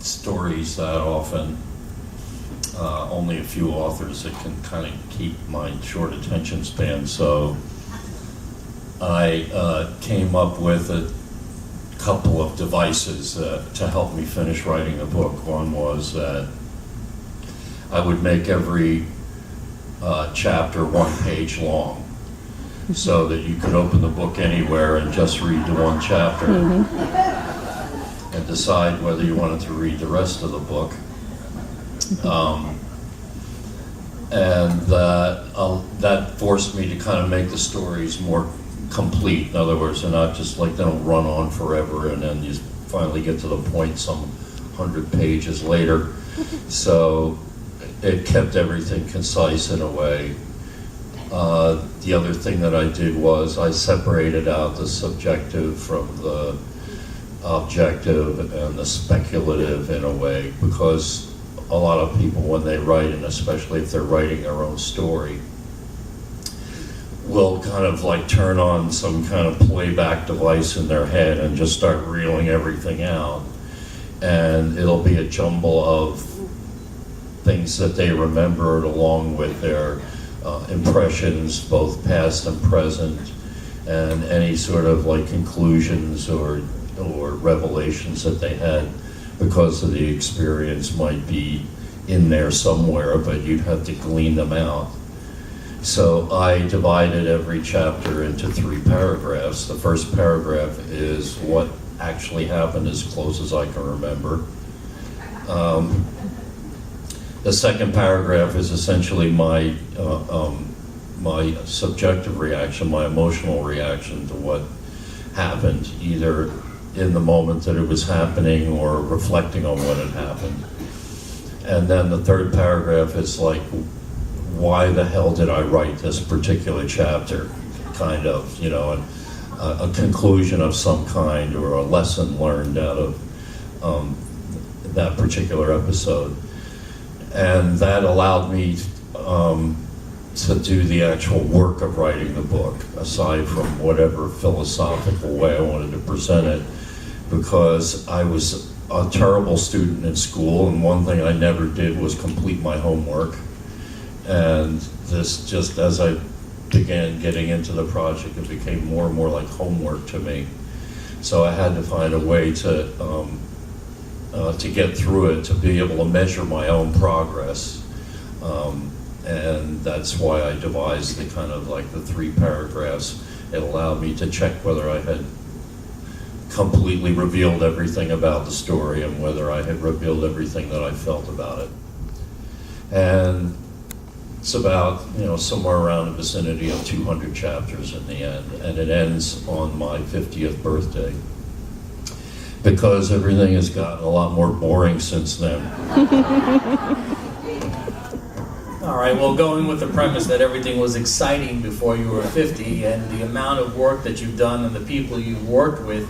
stories that often. Only a few authors that can kind of keep my short attention span. So I came up with a couple of devices to help me finish writing the book. One was that I would make every chapter 1 page long, so that you could open the book anywhere and just read the one chapter and decide whether you wanted to read the rest of the book. And that forced me to kind of make the stories more complete. In other words, they're not just like, they don't run on forever and then you finally get to the point some 100 pages later. So it kept everything concise in a way. The other thing that I did was I separated out the subjective from the objective and the speculative in a way, because a lot of people, when they write, and especially if they're writing their own story, will kind of like turn on some kind of playback device in their head and just start reeling everything out. And it'll be a jumble of things that they remembered along with their impressions, both past and present, and any sort of like conclusions or revelations that they had because of the experience might be in there somewhere, but you'd have to glean them out. So I divided every chapter into 3 paragraphs. The first paragraph is what actually happened as close as I can remember. The second paragraph is essentially my subjective reaction, my emotional reaction to what happened, either in the moment that it was happening or reflecting on what had happened. And then the third paragraph is like, why the hell did I write this particular chapter? Kind of, you know, a conclusion of some kind or a lesson learned out of that particular episode. And that allowed me to do the actual work of writing the book, aside from whatever philosophical way I wanted to present it, because I was a terrible student in school, and one thing I never did was complete my homework. And this, just as I began getting into the project, it became more and more like homework to me. So I had to find a way to get through it, to be able to measure my own progress. And that's why I devised the kind of like the 3 paragraphs. It allowed me to check whether I had completely revealed everything about the story and whether I had revealed everything that I felt about it. And it's about, you know, somewhere around the vicinity of 200 chapters in the end, and it ends on my 50th birthday, because everything has gotten a lot more boring since then. All right, well, going with the premise that everything was exciting before you were 50, and the amount of work that you've done and the people you've worked with,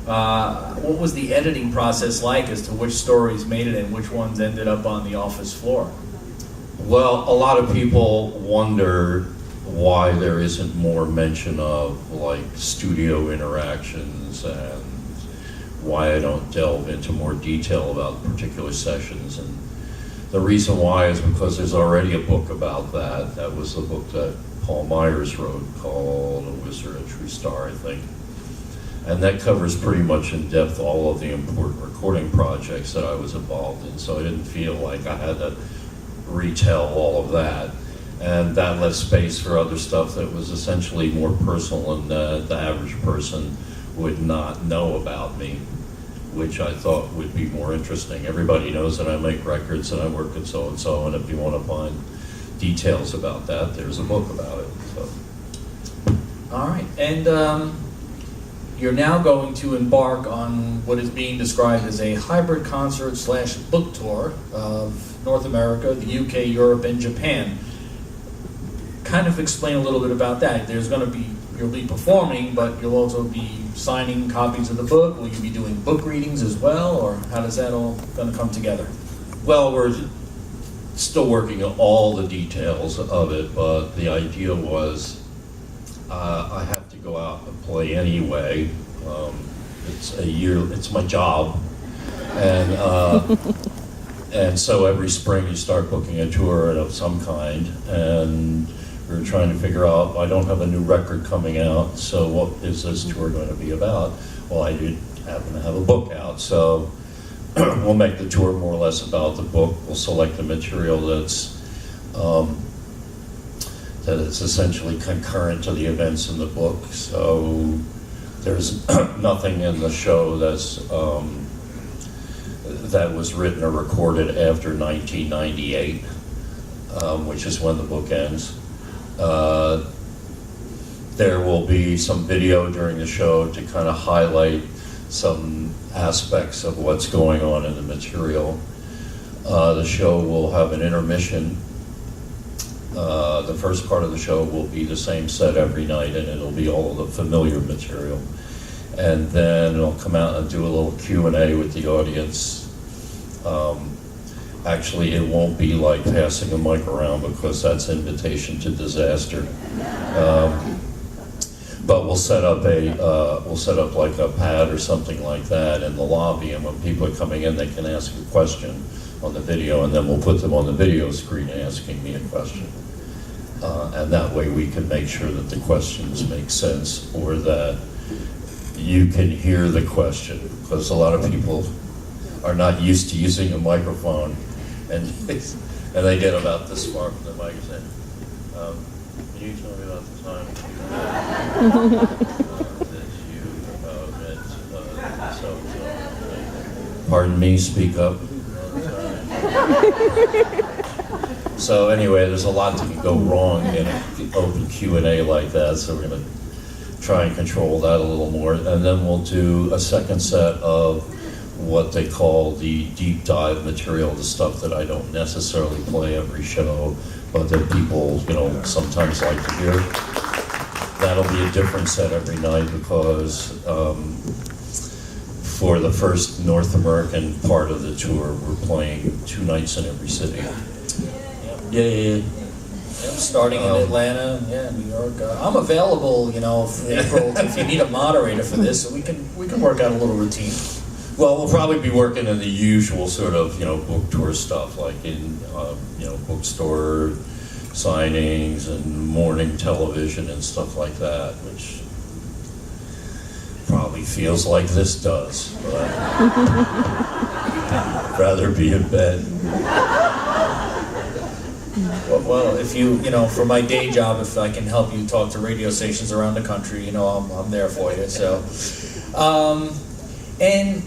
what was the editing process like as to which stories made it and which ones ended up on the office floor? Well, a lot of people wonder why there isn't more mention of like studio interactions and why I don't delve into more detail about particular sessions. And the reason why is because there's already a book about that. That was the book that Paul Myers wrote called A Wizard, a True Star, I think. And that covers pretty much in depth all of the important recording projects that I was involved in. So I didn't feel like I had to retell all of that. And that left space for other stuff that was essentially more personal and the average person would not know about me, which I thought would be more interesting. Everybody knows that I make records and I work at so-and-so, and if you want to find details about that, there's a book about it. So. All right, and you're now going to embark on what is being described as a hybrid concert / book tour of North America, the UK, Europe, and Japan. Kind of explain a little bit about that. There's going to be, you'll be performing, but you'll also be signing copies of the book. Will you be doing book readings as well, or how does that all going to come together? Well, we're still working on all the details of it, but the idea was I have to go out and play anyway. It's my job, And so every spring you start booking a tour of some kind, and we were trying to figure out, I don't have a new record coming out, so what is this tour going to be about? Well, I did happen to have a book out, so we'll make the tour more or less about the book. We'll select the material that's that it's essentially concurrent to the events in the book. So there's nothing in the show that's that was written or recorded after 1998, which is when the book ends. There will be some video during the show to kind of highlight some aspects of what's going on in the material. The show will have an intermission. The first part of the show will be the same set every night, and it'll be all of the familiar material. And then it'll come out and do a little Q&A with the audience. Actually, it won't be like passing a mic around, because that's invitation to disaster. But we'll set up like a pad or something like that in the lobby, and when people are coming in, they can ask a question on the video, and then we'll put them on the video screen asking me a question. And that way we can make sure that the questions make sense, or that you can hear the question, because a lot of people are not used to using a microphone, and they get about this far from the mic and say, can you tell me about the time that you met so-and-so? Pardon me, speak up. So anyway, there's a lot that can go wrong in an open Q&A like that, so we're going to try and control that a little more. And then we'll do a second set of what they call the deep dive material, the stuff that I don't necessarily play every show, but that people, sometimes like to hear. That'll be a different set every night, because for the first North American part of the tour, we're playing 2 nights in every city. Yeah. Starting in Atlanta, New York. I'm available, for April if you need a moderator for this, so we can work out a little routine. Well, we'll probably be working in the usual sort of, book tour stuff, like in, bookstore signings and morning television and stuff like that, which probably feels like this does, but I'd rather be in bed. Well, if you, for my day job, if I can help you talk to radio stations around the country, I'm there for you. So, and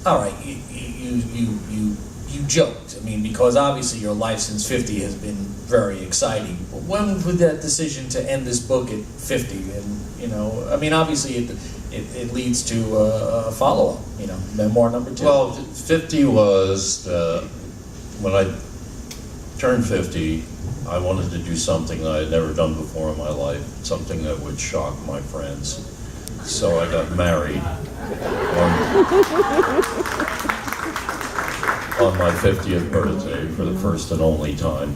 all right, you joked. I mean, because obviously your life since 50 has been very exciting. But when would that decision to end this book at 50? And obviously it leads to a follow-up. Memoir number 2. Well, 50 was when I turned 50, I wanted to do something that I had never done before in my life, something that would shock my friends. So I got married on my 50th birthday for the first and only time.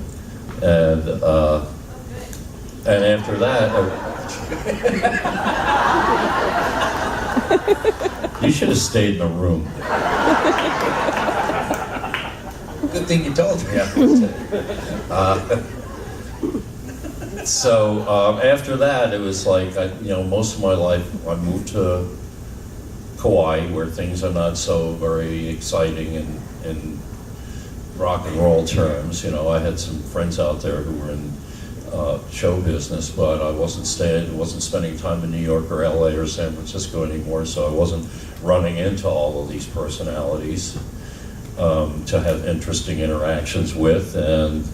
And after that, you should have stayed in the room. Good thing you told me. So after that, it was like, most of my life, I moved to Kauai, where things are not so very exciting in rock and roll terms. I had some friends out there who were in show business, but I wasn't spending time in New York or LA or San Francisco anymore, so I wasn't running into all of these personalities to have interesting interactions with, and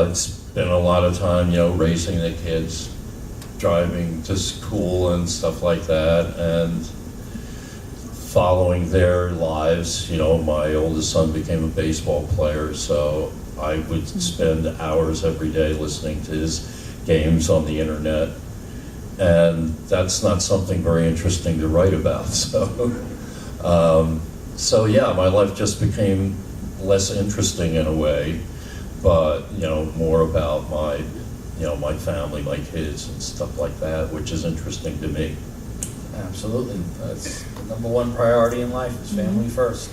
it's been a lot of time, raising the kids, driving to school and stuff like that, and following their lives. My oldest son became a baseball player, so I would spend hours every day listening to his games on the internet, and that's not something very interesting to write about. So yeah, my life just became less interesting in a way, but more about my family, my kids, and stuff like that, which is interesting to me. Absolutely, that's Number one priority in life is family first.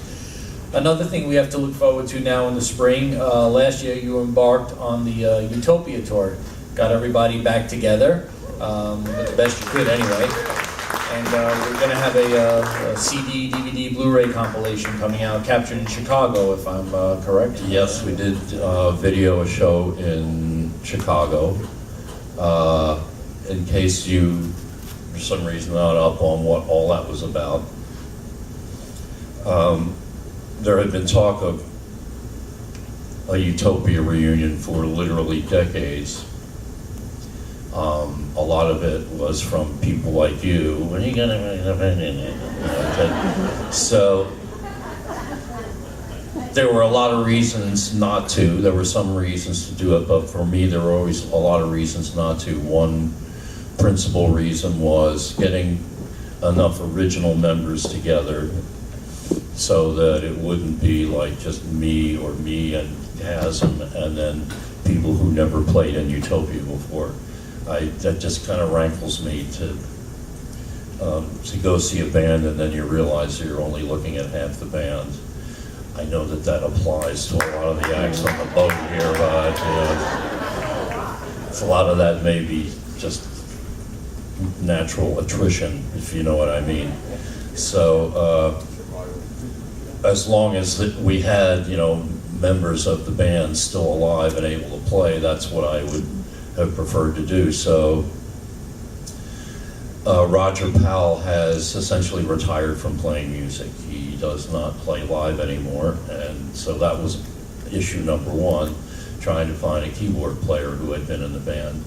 Another thing we have to look forward to now in the spring, last year you embarked on the Utopia tour. Got everybody back together, the best you could anyway. And we're going to have a CD, DVD, Blu-ray compilation coming out, captured in Chicago, if I'm correct. Yes, we did video a show in Chicago. In case you, for some reason, not up on what all that was about. There had been talk of a Utopia reunion for literally decades. A lot of it was from people like you. When are you gonna? So there were a lot of reasons not to. There were some reasons to do it, but for me, there were always a lot of reasons not to. One principal reason was getting enough original members together so that it wouldn't be like just me and Hasm and then people who never played in Utopia before. That just kind of rankles me to go see a band and then you realize you're only looking at half the band. I know that applies to a lot of the acts on the boat here, but a lot of that may be just natural attrition, if you know what I mean. So as long as we had, members of the band still alive and able to play, that's what I would have preferred to do. So Roger Powell has essentially retired from playing music. He does not play live anymore, and so that was issue number one, trying to find a keyboard player who had been in the band.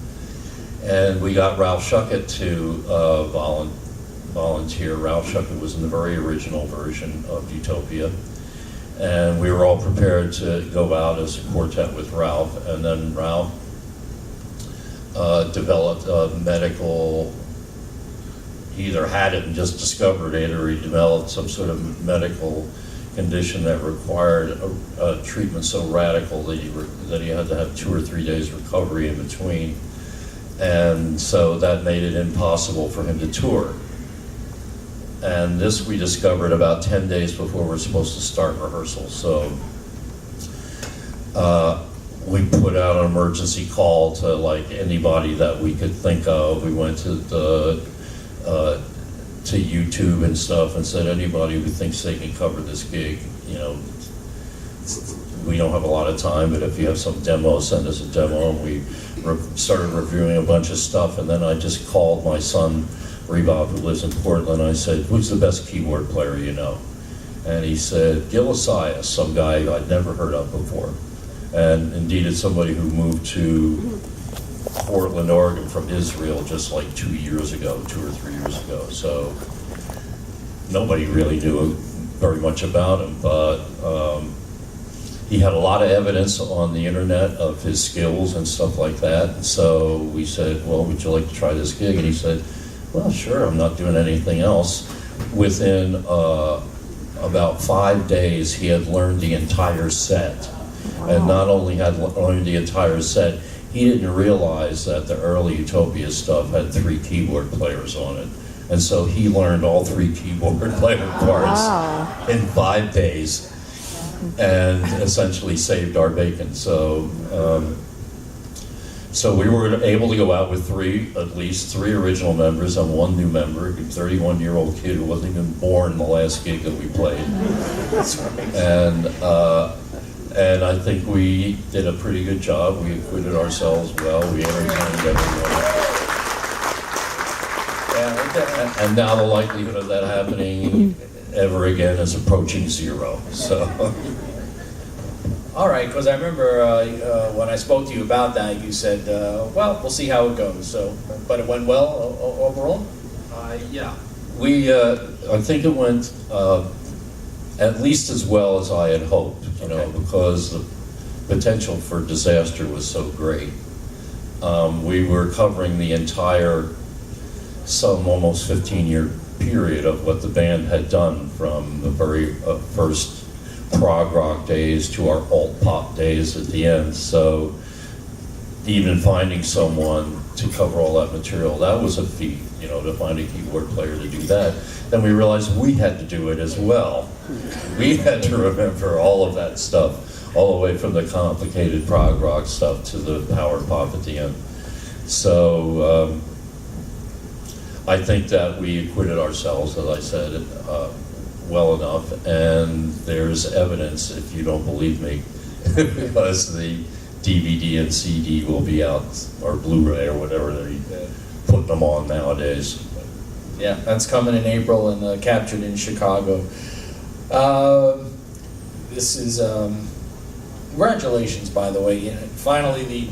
And we got Ralph Schuckett to volunteer. Ralph Schuckett was in the very original version of Utopia, and we were all prepared to go out as a quartet with Ralph, and then Ralph developed a medical, he either had it and just discovered it, or he developed some sort of medical condition that required a treatment so radical that he had to have 2 or 3 days recovery in between. And so that made it impossible for him to tour. And this we discovered about 10 days before we were supposed to start rehearsal. So we put out an emergency call to like anybody that we could think of. We went to YouTube and stuff and said, anybody who thinks they can cover this gig, we don't have a lot of time, but if you have some demo, send us a demo. And we started reviewing a bunch of stuff, and then I just called my son, Rebob, who lives in Portland. I said, who's the best keyboard player you know? And he said, Gil Asias, some guy I'd never heard of before. And indeed, it's somebody who moved to Portland, Oregon from Israel just like 2 years ago, 2 or 3 years ago. So nobody really knew very much about him, but he had a lot of evidence on the internet of his skills and stuff like that. And so we said, well, would you like to try this gig? And he said, well, sure, I'm not doing anything else. Within about 5 days, he had learned the entire set. Wow. And not only had learned the entire set, he didn't realize that the early Utopia stuff had 3 keyboard players on it. And so he learned all 3 keyboard player parts in 5 days and essentially saved our bacon. So so we were able to go out with at least three original members and 1 new member, a 31-year-old kid who wasn't even born the last gig that we played. That's right. And I think we did a pretty good job. We acquitted ourselves well. We entertained everyone. And now the likelihood of that happening ever again is approaching 0. So. All right, because I remember when I spoke to you about that, you said, well, we'll see how it goes. So, but it went well overall? Yeah. I think it went at least as well as I had hoped, because the potential for disaster was so great. We were covering the entire, almost 15-year period of what the band had done from the very first prog rock days to our alt pop days at the end. So even finding someone to cover all that material, that was a feat. to find a keyboard player to do that. Then we realized we had to do it as well. We had to remember all of that stuff, all the way from the complicated prog rock stuff to the power pop at the end. So I think that we acquitted ourselves, as I said, well enough, and there's evidence, if you don't believe me, because the DVD and CD will be out, or Blu-ray or whatever they're putting them on nowadays. Yeah, that's coming in April and captured in Chicago. This is, congratulations, by the way. Yeah, finally, the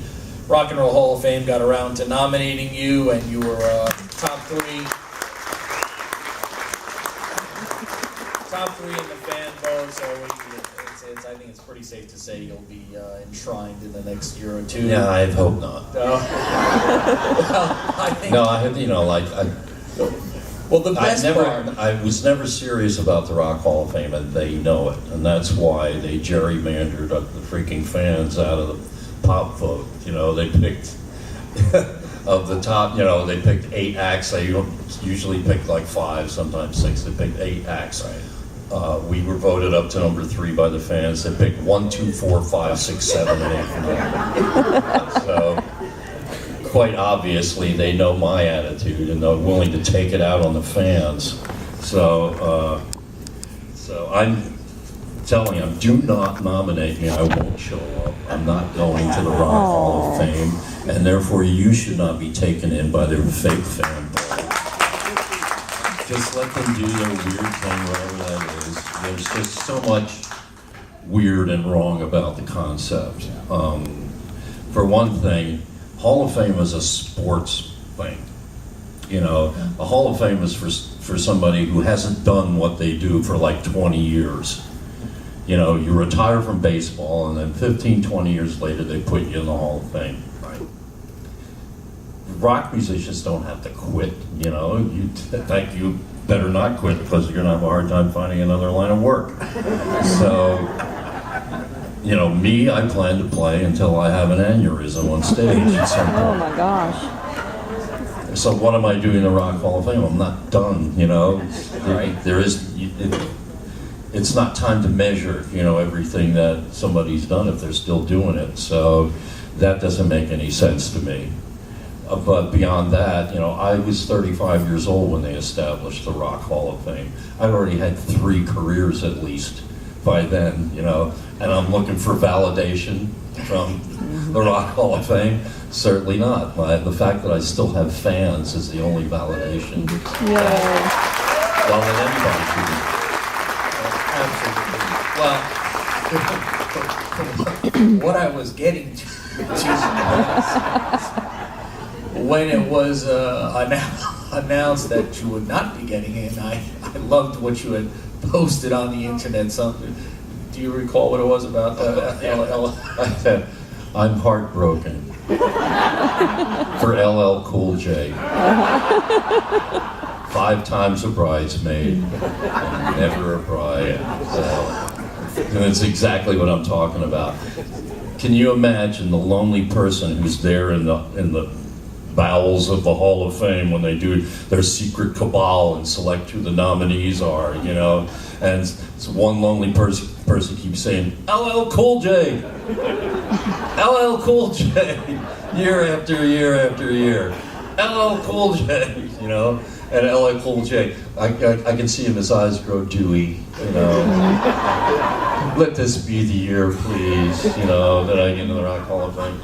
Rock and Roll Hall of Fame got around to nominating you, and you were top three in the fan vote, so I think it's pretty safe to say you'll be enshrined in the next year or two. Yeah, I hope not. Well, I think... No, I had, Well, the best part... I was never serious about the Rock Hall of Fame, and they know it, and that's why they gerrymandered up the freaking fans out of the pop vote. They picked of the top. They picked 8 acts. They usually pick like 5, sometimes 6. They picked 8 acts. Right. We were voted up to number 3 by the fans. They picked 1, 2, 4, 5, 6, 7, and 8. So, quite obviously, they know my attitude, and they're willing to take it out on the fans. So I'm telling them, do not nominate me. I won't show up. I'm not going to the Rock Hall of Fame, and therefore you should not be taken in by their fake fan ball. Just let them do their weird thing, whatever that is. There's just so much weird and wrong about the concept. For one thing, Hall of Fame is a sports thing. A Hall of Fame is for somebody who hasn't done what they do for like 20 years. You retire from baseball, and then 15, 20 years later, they put you in the Hall of Fame. Right. Rock musicians don't have to quit. You better not quit, because you're gonna have a hard time finding another line of work. So, me, I plan to play until I have an aneurysm on stage at some point. Oh my gosh. So what am I doing in the Rock Hall of Fame? I'm not done, Right. It's not time to measure, everything that somebody's done if they're still doing it. So that doesn't make any sense to me. But beyond that, I was 35 years old when they established the Rock Hall of Fame. I'd already had 3 careers at least by then, and I'm looking for validation from the Rock Hall of Fame. Certainly not. The fact that I still have fans is the only validation. Yay. Well, then anybody should. Well, what I was getting to when it was announced that you would not be getting in, I loved what you had posted on the internet. Something. Do you recall what it was about? I'm heartbroken for LL Cool J. 5 times a bridesmaid, and never a bride. And it's exactly what I'm talking about. Can you imagine the lonely person who's there in the bowels of the Hall of Fame when they do their secret cabal and select who the nominees are, and it's one lonely person keeps saying, LL Cool J, LL Cool J, year after year after year, LL Cool J, and LL Cool J, I can see his eyes grow dewy, let this be the year, please, that I get into the Rock Hall of Fame.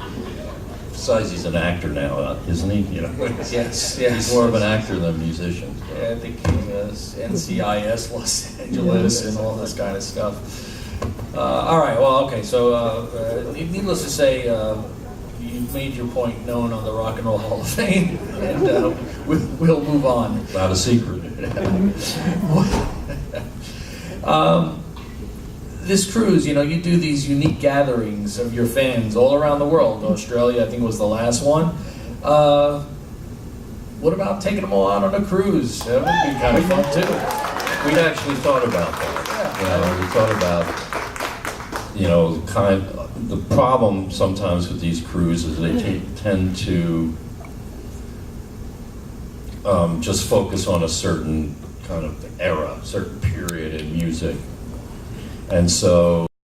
Besides, he's an actor now, isn't he? Yes. He's more of an actor than a musician. Yeah, I think he was NCIS Los Angeles and all this kind of stuff. All right, well, okay, so needless to say, you've made your point known on the Rock and Roll Hall of Fame, and we'll move on. Not a secret. This cruise, you do these unique gatherings of your fans all around the world. Australia, I think, was the last one. What about taking them all out on a cruise? That would be kind of fun, too. We'd actually thought about that. We thought about, the problem sometimes with these cruises, they tend to just focus on a certain kind of era, certain period in music. And so